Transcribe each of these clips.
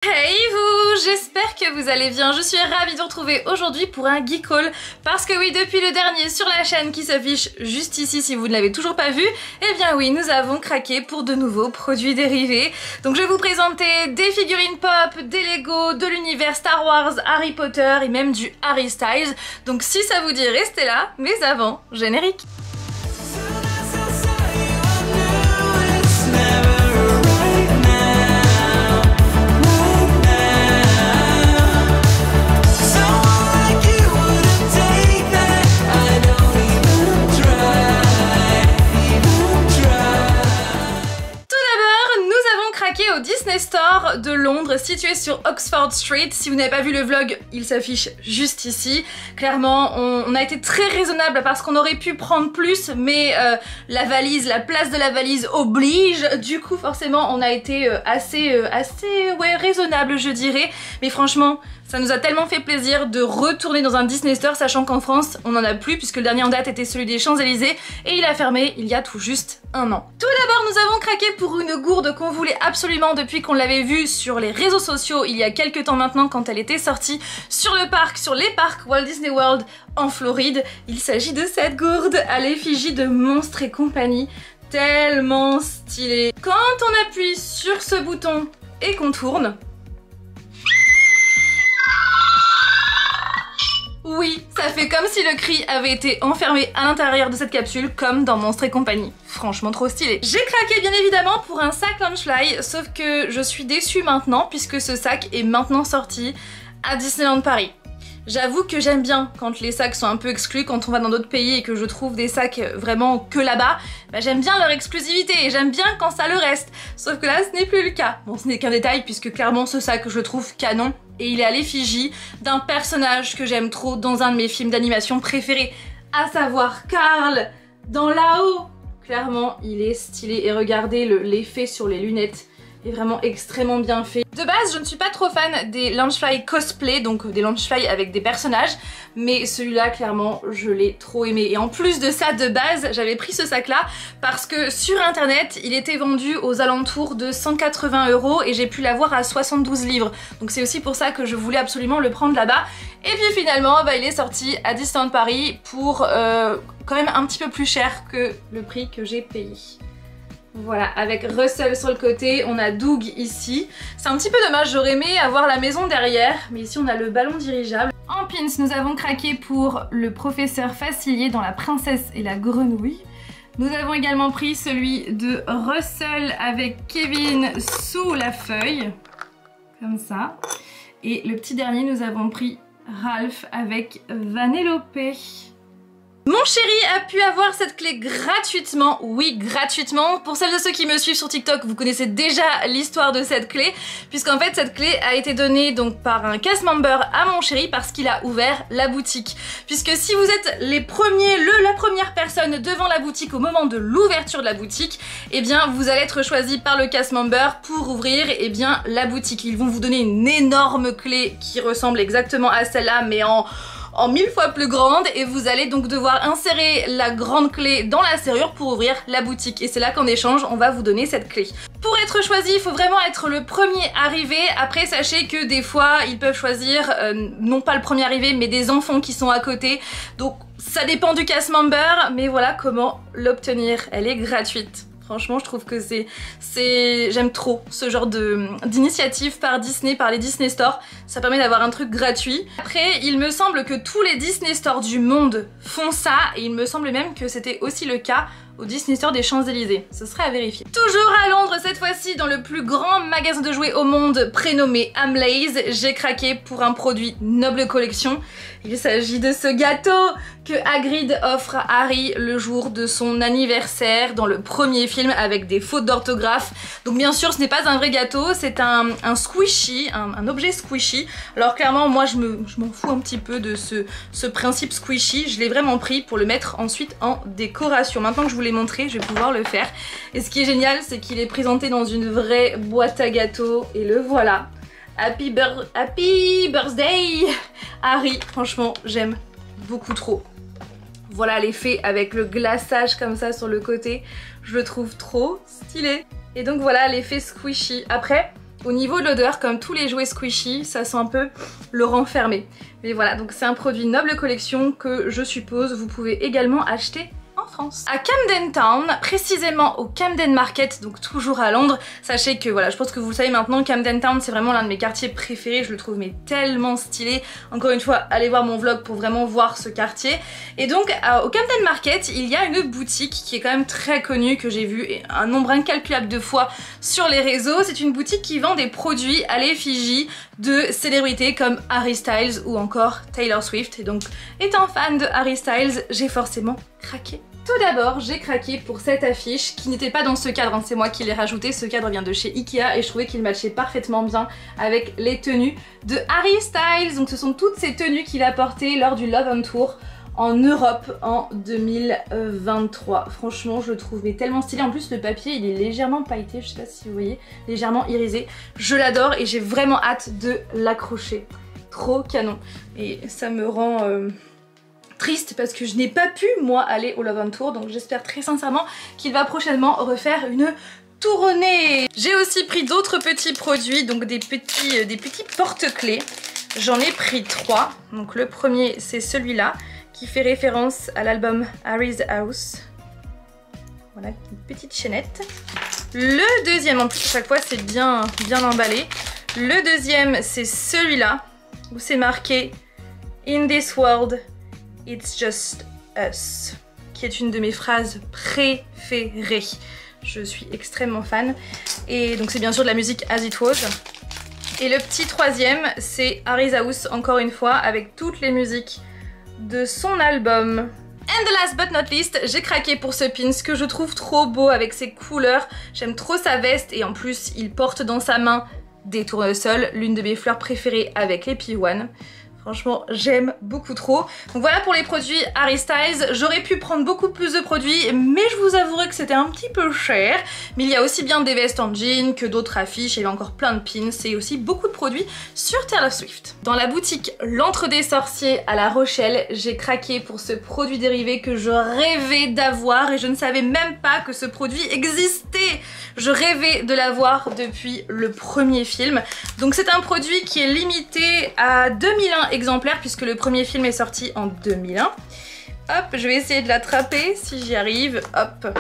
Hey vous, j'espère que vous allez bien. Je suis ravie de vous retrouver aujourd'hui pour un Geek Haul parce que oui, depuis le dernier sur la chaîne qui s'affiche juste ici si vous ne l'avez toujours pas vu, eh bien oui, nous avons craqué pour de nouveaux produits dérivés. Donc je vais vous présenter des figurines pop, des Lego, de l'univers Star Wars, Harry Potter et même du Harry Styles. Donc si ça vous dit, restez là, mais avant, générique. Au Disney Store de Londres, situé sur Oxford Street. Si vous n'avez pas vu le vlog, il s'affiche juste ici. Clairement, on a été très raisonnable parce qu'on aurait pu prendre plus, mais la place de la valise oblige. Du coup, forcément, on a été assez raisonnable, je dirais. Mais franchement, ça nous a tellement fait plaisir de retourner dans un Disney Store, sachant qu'en France, on n'en a plus puisque le dernier en date était celui des Champs-Élysées et il a fermé il y a tout juste un an. Tout d'abord, nous avons craqué pour une gourde qu'on voulait absolument depuis qu'on l'avait vue sur les réseaux sociaux il y a quelques temps maintenant quand elle était sortie sur les parcs Walt Disney World en Floride. Il s'agit de cette gourde à l'effigie de Monstres et compagnie, tellement stylée. Quand on appuie sur ce bouton et qu'on tourne, oui, ça fait comme si le cri avait été enfermé à l'intérieur de cette capsule, comme dans Monstres et compagnie. Franchement trop stylé. J'ai craqué bien évidemment pour un sac Loungefly, sauf que je suis déçue maintenant puisque ce sac est maintenant sorti à Disneyland Paris. J'avoue que j'aime bien quand les sacs sont un peu exclus, quand on va dans d'autres pays et que je trouve des sacs vraiment que là-bas, bah j'aime bien leur exclusivité et j'aime bien quand ça le reste. Sauf que là ce n'est plus le cas. Bon, ce n'est qu'un détail puisque clairement ce sac je le trouve canon et il est à l'effigie d'un personnage que j'aime trop dans un de mes films d'animation préférés, à savoir Carl dans Là-haut. Clairement il est stylé et regardez l'effet sur les lunettes est vraiment extrêmement bien fait. De base, je ne suis pas trop fan des Loungefly cosplay, donc des Loungefly avec des personnages, mais celui-là, clairement, je l'ai trop aimé. Et en plus de ça, de base, j'avais pris ce sac-là parce que sur internet, il était vendu aux alentours de 180 € et j'ai pu l'avoir à 72 livres. Donc c'est aussi pour ça que je voulais absolument le prendre là-bas. Et puis finalement, bah, il est sorti à Disneyland Paris pour quand même un petit peu plus cher que le prix que j'ai payé. Voilà, avec Russell sur le côté, on a Doug ici. C'est un petit peu dommage, j'aurais aimé avoir la maison derrière, mais ici on a le ballon dirigeable. En pins, nous avons craqué pour le professeur Facilier dans La Princesse et la Grenouille. Nous avons également pris celui de Russell avec Kevin sous la feuille, comme ça. Et le petit dernier, nous avons pris Ralph avec Vanellope. Mon chéri a pu avoir cette clé gratuitement, oui gratuitement. Pour celles de ceux qui me suivent sur TikTok, vous connaissez déjà l'histoire de cette clé, puisqu'en fait cette clé a été donnée donc par un cast member à mon chéri parce qu'il a ouvert la boutique. Puisque si vous êtes les premiers, la première personne devant la boutique au moment de l'ouverture de la boutique, eh bien vous allez être choisi par le cast member pour ouvrir bien la boutique. Ils vont vous donner une énorme clé qui ressemble exactement à celle-là mais en 1000 fois plus grande et vous allez donc devoir insérer la grande clé dans la serrure pour ouvrir la boutique et c'est là qu'en échange on va vous donner cette clé. Pour être choisi, il faut vraiment être le premier arrivé. Après sachez que des fois ils peuvent choisir non pas le premier arrivé mais des enfants qui sont à côté, donc ça dépend du cast member, mais voilà comment l'obtenir, elle est gratuite. Franchement, je trouve que j'aime trop ce genre d'initiative par Disney, par les Disney Store. Ça permet d'avoir un truc gratuit. Après, il me semble que tous les Disney Store du monde font ça et il me semble même que c'était aussi le cas au Disney Store des Champs-Élysées. Ce serait à vérifier. Toujours à Londres, cette fois-ci dans le plus grand magasin de jouets au monde prénommé Hamleys, j'ai craqué pour un produit Noble Collection. Il s'agit de ce gâteau que Hagrid offre à Harry le jour de son anniversaire dans le premier film avec des fautes d'orthographe. Donc bien sûr ce n'est pas un vrai gâteau, c'est un squishy, un objet squishy. Alors clairement moi je m'en fous un petit peu de ce principe squishy, je l'ai vraiment pris pour le mettre ensuite en décoration. Maintenant que je vous l'ai montré, je vais pouvoir le faire. Et ce qui est génial c'est qu'il est présenté dans une vraie boîte à gâteaux et le voilà. Happy birthday Harry, franchement j'aime beaucoup trop. Voilà l'effet avec le glaçage comme ça sur le côté, je le trouve trop stylé. Et donc voilà l'effet squishy. Après, Au niveau de l'odeur, comme tous les jouets squishy, ça sent un peu le renfermé. Mais voilà, donc c'est un produit Noble Collection que je suppose vous pouvez également acheter en France. À Camden Town, précisément au Camden Market, donc toujours à Londres. Sachez que voilà, je pense que vous le savez maintenant, Camden Town c'est vraiment l'un de mes quartiers préférés, je le trouve mais tellement stylé. Encore une fois, allez voir mon vlog pour vraiment voir ce quartier. Et donc au Camden Market, il y a une boutique qui est quand même très connue, que j'ai vue un nombre incalculable de fois sur les réseaux. C'est une boutique qui vend des produits à l'effigie de célébrités comme Harry Styles ou encore Taylor Swift. Et donc, étant fan de Harry Styles, j'ai forcément craqué. Tout d'abord, j'ai craqué pour cette affiche qui n'était pas dans ce cadre, hein, c'est moi qui l'ai rajouté. Ce cadre vient de chez Ikea et je trouvais qu'il matchait parfaitement bien avec les tenues de Harry Styles. Donc ce sont toutes ces tenues qu'il a portées lors du Love on Tour en Europe en 2023. Franchement, je le trouve mais tellement stylé. En plus, le papier, il est légèrement pailleté, je sais pas si vous voyez, légèrement irisé. Je l'adore et j'ai vraiment hâte de l'accrocher. Trop canon. Et ça me rend... triste parce que je n'ai pas pu moi aller au Love on Tour, donc j'espère très sincèrement qu'il va prochainement refaire une tournée. J'ai aussi pris d'autres petits produits, donc des petits porte-clés. J'en ai pris 3. Donc le premier c'est celui-là qui fait référence à l'album Harry's House. Voilà, une petite chaînette. Le deuxième, en plus à chaque fois c'est bien emballé. Le deuxième c'est celui-là où c'est marqué In this world It's just us, qui est une de mes phrases préférées. Je suis extrêmement fan. Et donc c'est bien sûr de la musique As It Was. Et le petit troisième, c'est Harry's House, encore une fois, avec toutes les musiques de son album. And the last but not least, j'ai craqué pour ce pins que je trouve trop beau avec ses couleurs. J'aime trop sa veste et en plus, il porte dans sa main des tournesols, l'une de mes fleurs préférées avec les P1. Franchement, j'aime beaucoup trop. Donc voilà pour les produits Harry Styles. J'aurais pu prendre beaucoup plus de produits, mais je vous avouerai que c'était un petit peu cher. Mais il y a aussi bien des vestes en jean que d'autres affiches. Il y a encore plein de pins et aussi beaucoup de produits sur Taylor Swift. Dans la boutique L'Entre des Sorciers à La Rochelle, j'ai craqué pour ce produit dérivé que je rêvais d'avoir et je ne savais même pas que ce produit existait. Je rêvais de l'avoir depuis le premier film. Donc c'est un produit qui est limité à 2001 exemplaires puisque le premier film est sorti en 2001. Hop, je vais essayer de l'attraper si j'y arrive. Hop,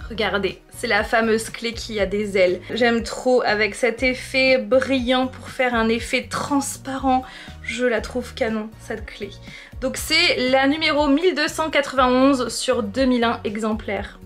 regardez, c'est la fameuse clé qui a des ailes. J'aime trop avec cet effet brillant pour faire un effet transparent. Je la trouve canon, cette clé. Donc c'est la numéro 1291 sur 2001 exemplaires.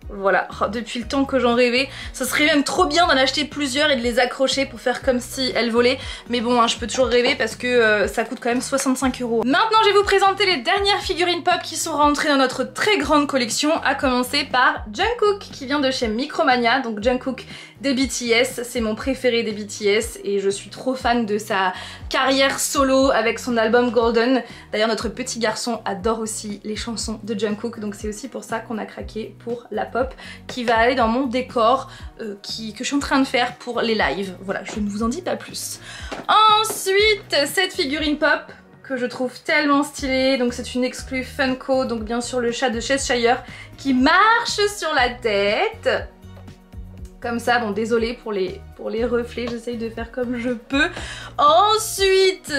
Voilà, depuis le temps que j'en rêvais, ça serait même trop bien d'en acheter plusieurs et de les accrocher pour faire comme si elles volaient. Mais bon, hein, je peux toujours rêver parce que ça coûte quand même 65 €. Maintenant, je vais vous présenter les dernières figurines pop qui sont rentrées dans notre très grande collection, à commencer par Jungkook qui vient de chez Micromania. Donc Jungkook des BTS, c'est mon préféré des BTS et je suis trop fan de sa carrière solo avec son album Golden. D'ailleurs, notre petit garçon adore aussi les chansons de Jungkook, donc c'est aussi pour ça qu'on a craqué pour la pop qui va aller dans mon décor que je suis en train de faire pour les lives. Voilà, je ne vous en dis pas plus. Ensuite, cette figurine pop que je trouve tellement stylée, donc c'est une exclue Funko, donc bien sûr le chat de Cheshire qui marche sur la tête. Comme ça, bon désolé pour les reflets, j'essaye de faire comme je peux. Ensuite,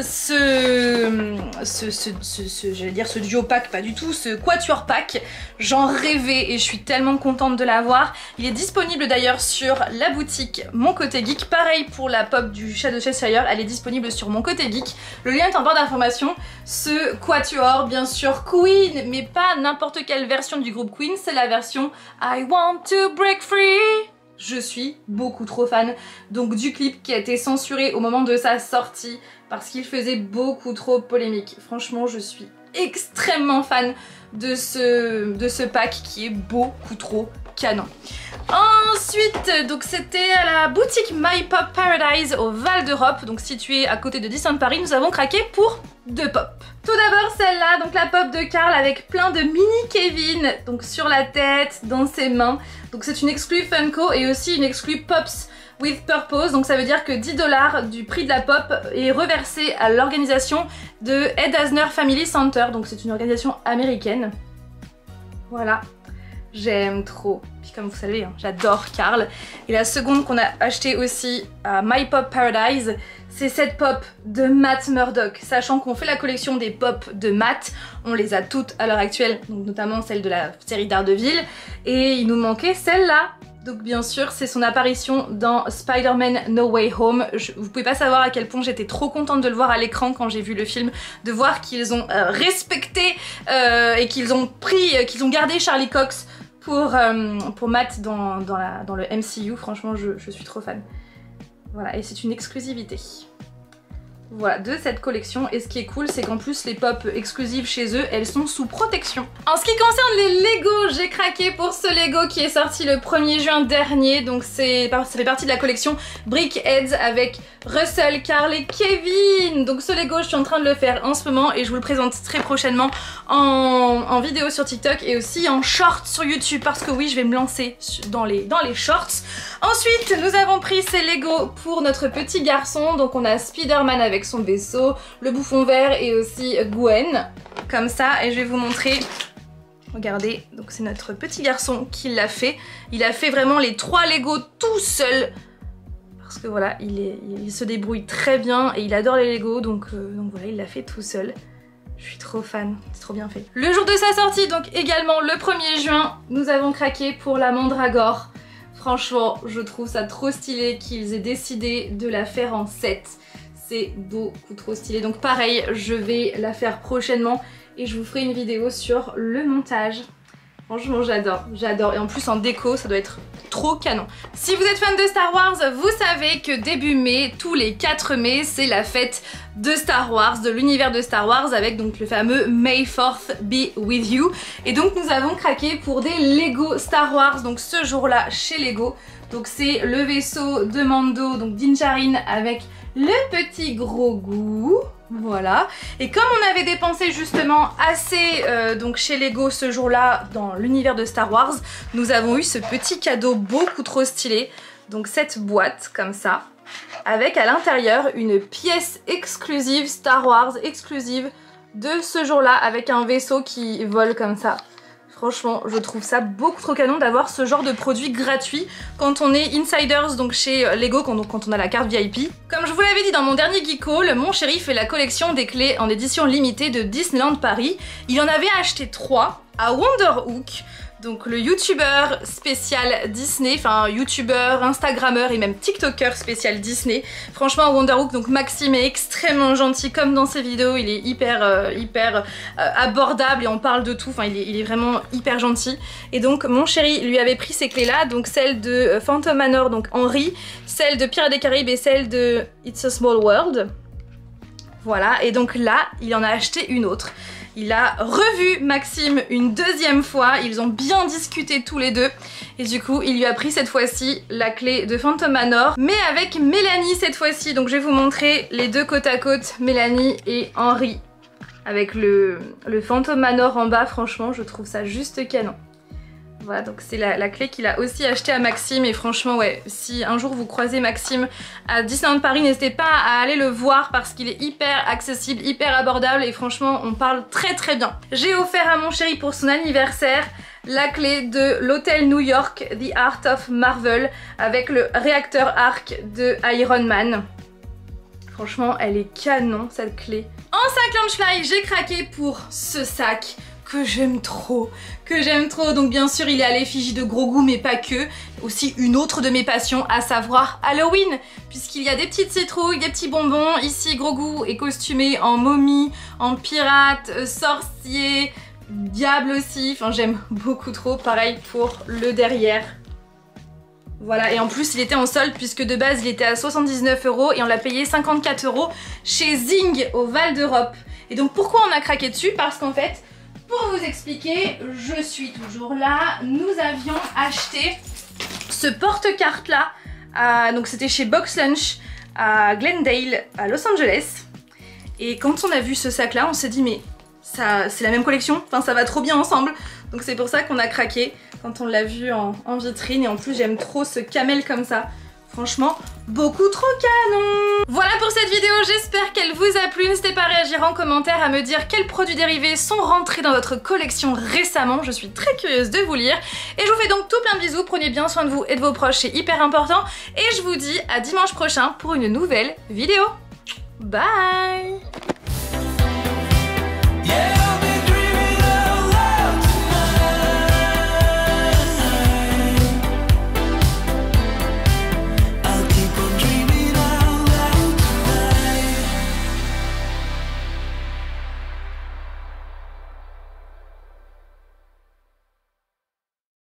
j'allais dire ce duo pack, pas du tout, ce quatuor pack, j'en rêvais et je suis tellement contente de l'avoir. Il est disponible d'ailleurs sur la boutique Mon Côté Geek. Pareil pour la pop du chat de Cheshire, elle est disponible sur Mon Côté Geek. Le lien est en barre d'information. Ce quatuor, bien sûr Queen, mais pas n'importe quelle version du groupe Queen, c'est la version I Want to Break Free. Je suis beaucoup trop fan donc du clip qui a été censuré au moment de sa sortie parce qu'il faisait beaucoup trop polémique. Franchement, je suis extrêmement fan de ce pack qui est beaucoup trop canon. Ensuite, donc c'était à la boutique My Pop Paradise au Val d'Europe, donc située à côté de Disneyland Paris. Nous avons craqué pour 2 pop. Tout d'abord celle-là, donc la pop de Karl avec plein de mini Kevin, donc sur la tête, dans ses mains. Donc c'est une exclue Funko et aussi une exclue Pops with Purpose. Donc ça veut dire que 10 $ du prix de la pop est reversé à l'organisation de Ed Asner Family Center. Donc c'est une organisation américaine. Voilà. j'aime trop. Puis comme vous savez, hein, j'adore Karl. Et la seconde qu'on a achetée aussi à My Pop Paradise, c'est cette pop de Matt Murdock. Sachant qu'on fait la collection des pop de Matt, on les a toutes à l'heure actuelle, donc notamment celle de la série Daredevil. Et il nous manquait celle-là. Donc bien sûr, c'est son apparition dans Spider-Man No Way Home. Vous pouvez pas savoir à quel point j'étais trop contente de le voir à l'écran quand j'ai vu le film, de voir qu'ils ont respecté et qu'ils ont gardé Charlie Cox pour Matt dans le MCU. Franchement, je suis trop fan. Voilà, et c'est une exclusivité. Voilà, de cette collection. Et ce qui est cool, c'est qu'en plus les pop exclusives chez eux, elles sont sous protection. En ce qui concerne les Lego, j'ai craqué pour ce Lego qui est sorti le 1er juin dernier. Donc ça fait partie de la collection Brickheads avec Russell, Karl et Kevin. Donc ce Lego, je suis en train de le faire en ce moment et je vous le présente très prochainement en vidéo sur TikTok et aussi en short sur YouTube parce que oui, je vais me lancer dans les shorts. Ensuite, nous avons pris ces Lego pour notre petit garçon. Donc on a Spider-Man avec son vaisseau, le bouffon vert et aussi Gwen, comme ça. Et je vais vous montrer, regardez, donc c'est notre petit garçon qui l'a fait. Il a fait vraiment les 3 Lego tout seul. Parce que voilà, il se débrouille très bien et il adore les Lego, donc voilà, il l'a fait tout seul. Je suis trop fan, c'est trop bien fait. Le jour de sa sortie, donc également le 1er juin, nous avons craqué pour la Mandragore. Franchement, je trouve ça trop stylé qu'ils aient décidé de la faire en 7. C'est beaucoup trop stylé. Donc pareil, je vais la faire prochainement et je vous ferai une vidéo sur le montage. Franchement, j'adore, j'adore. Et en plus, en déco, ça doit être trop canon. Si vous êtes fan de Star Wars, vous savez que début mai, tous les 4 mai, c'est la fête de Star Wars, de l'univers de Star Wars, avec donc le fameux May 4th be with you. Et donc, nous avons craqué pour des Lego Star Wars, donc ce jour-là, chez Lego. Donc, c'est le vaisseau de Mando, donc Din Djarin, avec le petit Grogu. Voilà, et comme on avait dépensé justement assez donc chez Lego ce jour-là dans l'univers de Star Wars, nous avons eu ce petit cadeau beaucoup trop stylé. Donc cette boîte comme ça, avec à l'intérieur une pièce exclusive Star Wars exclusive de ce jour-là, avec un vaisseau qui vole comme ça. Franchement, je trouve ça beaucoup trop canon d'avoir ce genre de produit gratuit quand on est insiders, donc chez Lego, quand on a la carte VIP. Comme je vous l'avais dit dans mon dernier Geek Haul, mon chéri fait la collection des clés en édition limitée de Disneyland Paris. Il en avait acheté 3 à Wonderhook. Donc le youtubeur spécial Disney, enfin youtubeur, instagrammeur et même tiktoker spécial Disney. Franchement Wonderhook, donc Maxime est extrêmement gentil comme dans ses vidéos, il est hyper abordable et on parle de tout, enfin il est vraiment hyper gentil. Et donc mon chéri lui avait pris ces clés là, donc celle de Phantom Manor, donc Henry, celle de Pirates des Caraïbes et celle de It's a Small World. Voilà, et donc là il en a acheté une autre. Il a revu Maxime une deuxième fois, ils ont bien discuté tous les deux et du coup il lui a pris cette fois-ci la clé de Phantom Manor, mais avec Mélanie cette fois-ci. Donc je vais vous montrer les deux côte à côte, Mélanie et Henry, avec le Phantom Manor en bas. Franchement je trouve ça juste canon. Voilà, donc c'est la clé qu'il a aussi acheté à Maxime et franchement ouais, si un jour vous croisez Maxime à Disneyland Paris, n'hésitez pas à aller le voir parce qu'il est hyper accessible, hyper abordable et franchement on parle très très bien. J'ai offert à mon chéri pour son anniversaire la clé de l'hôtel New York The Art of Marvel avec le réacteur arc de Iron Man. Franchement elle est canon cette clé. En sac Launchfly, j'ai craqué pour ce sac que j'aime trop, donc bien sûr il est à l'effigie de Grogu mais pas que, aussi une autre de mes passions à savoir Halloween, puisqu'il y a des petites citrouilles, des petits bonbons. Ici Grogu est costumé en momie, en pirate, sorcier, diable aussi, enfin j'aime beaucoup trop. Pareil pour le derrière. Voilà, et en plus il était en solde puisque de base il était à 79 € et on l'a payé 54 € chez Zing au Val d'Europe. Et donc pourquoi on a craqué dessus? Parce qu'en fait, pour vous expliquer, je suis toujours là, nous avions acheté ce porte-carte là, donc c'était chez Box Lunch à Glendale à Los Angeles. Et quand on a vu ce sac là, on s'est dit mais c'est la même collection, enfin ça va trop bien ensemble. Donc c'est pour ça qu'on a craqué quand on l'a vu en vitrine. Et en plus j'aime trop ce camel comme ça. Franchement, beaucoup trop canon. Voilà pour pour cette vidéo, j'espère qu'elle vous a plu. N'hésitez pas à réagir en commentaire, à me dire quels produits dérivés sont rentrés dans votre collection récemment. Je suis très curieuse de vous lire. Et je vous fais donc tout plein de bisous, prenez bien soin de vous et de vos proches, c'est hyper important. Et je vous dis à dimanche prochain pour une nouvelle vidéo. Bye! Yeah.